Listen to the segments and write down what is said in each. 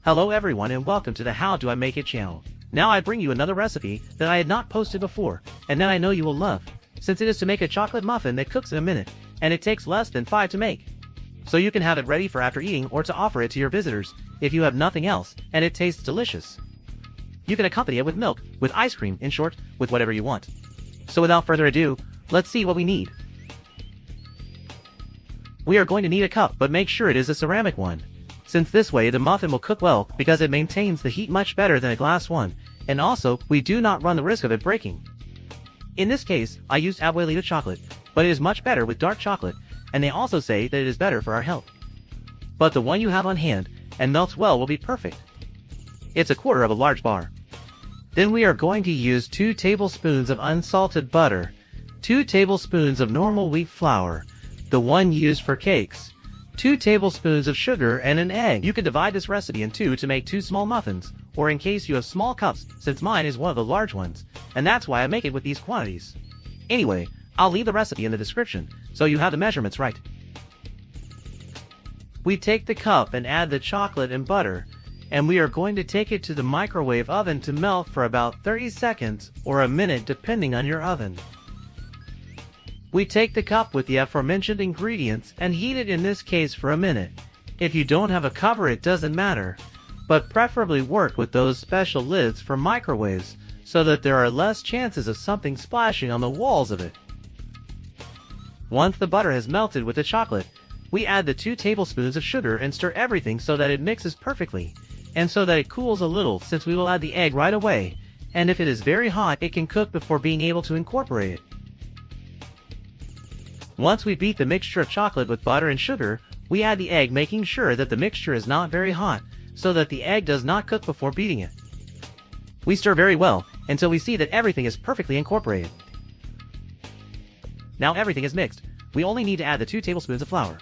Hello everyone and welcome to the How Do I Make It channel. Now I bring you another recipe that I had not posted before and that I know you will love, since it is to make a chocolate muffin that cooks in a minute, and it takes less than 5 to make. So you can have it ready for after eating or to offer it to your visitors if you have nothing else, and it tastes delicious. You can accompany it with milk, with ice cream, in short, with whatever you want. So without further ado, let's see what we need. We are going to need a cup, but make sure it is a ceramic one, since this way the muffin will cook well because it maintains the heat much better than a glass one, and also we do not run the risk of it breaking. In this case, I used abuelita chocolate, but it is much better with dark chocolate, and they also say that it is better for our health. But the one you have on hand and melts well will be perfect. It's 1/4 of a large bar. Then we are going to use 2 tablespoons of unsalted butter, 2 tablespoons of normal wheat flour, the one used for cakes, 2 tablespoons of sugar, and an egg. You can divide this recipe in 2 to make 2 small muffins, or in case you have small cups, since mine is one of the large ones, and that's why I make it with these quantities. Anyway, I'll leave the recipe in the description, so you have the measurements right. We take the cup and add the chocolate and butter, and we are going to take it to the microwave oven to melt for about 30 seconds or a minute depending on your oven. We take the cup with the aforementioned ingredients and heat it in this case for a minute. If you don't have a cover it doesn't matter, but preferably work with those special lids for microwaves so that there are less chances of something splashing on the walls of it. Once the butter has melted with the chocolate, we add the 2 tablespoons of sugar and stir everything so that it mixes perfectly, and so that it cools a little, since we will add the egg right away, and if it is very hot it can cook before being able to incorporate it. Once we beat the mixture of chocolate with butter and sugar, we add the egg, making sure that the mixture is not very hot, so that the egg does not cook before beating it. We stir very well until we see that everything is perfectly incorporated. Now everything is mixed, we only need to add the 2 tablespoons of flour.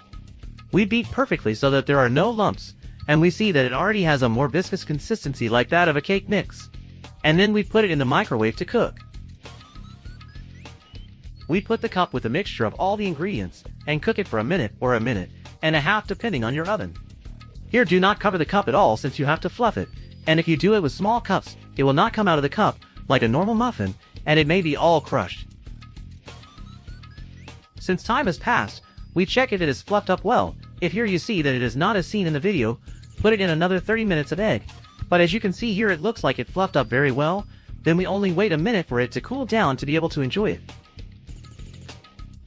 We beat perfectly so that there are no lumps, and we see that it already has a more viscous consistency like that of a cake mix. And then we put it in the microwave to cook. We put the cup with a mixture of all the ingredients and cook it for a minute or a minute and a half depending on your oven. Here, do not cover the cup at all since you have to fluff it, and if you do it with small cups, it will not come out of the cup like a normal muffin, and it may be all crushed. Since time has passed, we check if it is fluffed up well. If here you see that it is not as seen in the video, put it in another 30 minutes of egg. But as you can see here, it looks like it fluffed up very well. Then we only wait a minute for it to cool down to be able to enjoy it.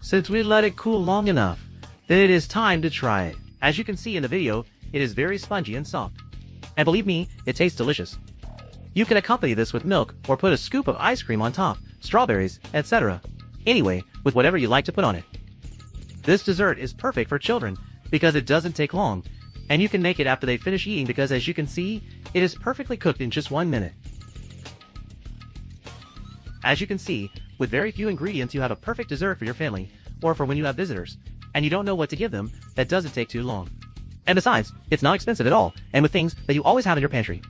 Since we let it cool long enough, then it is time to try it. As you can see in the video, it is very spongy and soft. And believe me, it tastes delicious. You can accompany this with milk or put a scoop of ice cream on top, strawberries, etc. Anyway, with whatever you like to put on it. This dessert is perfect for children because it doesn't take long, and you can make it after they finish eating because as you can see, it is perfectly cooked in just 1 minute. As you can see, with very few ingredients you have a perfect dessert for your family, or for when you have visitors, and you don't know what to give them, that doesn't take too long. And besides, it's not expensive at all, and with things that you always have in your pantry.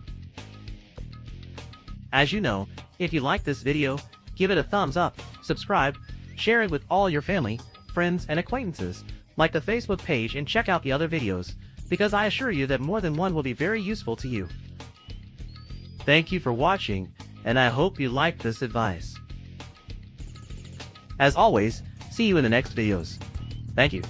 As you know, if you like this video, give it a thumbs up, subscribe, share it with all your family, friends, and acquaintances, like the Facebook page, and check out the other videos, because I assure you that more than one will be very useful to you. Thank you for watching, and I hope you liked this advice. As always, see you in the next videos. Thank you.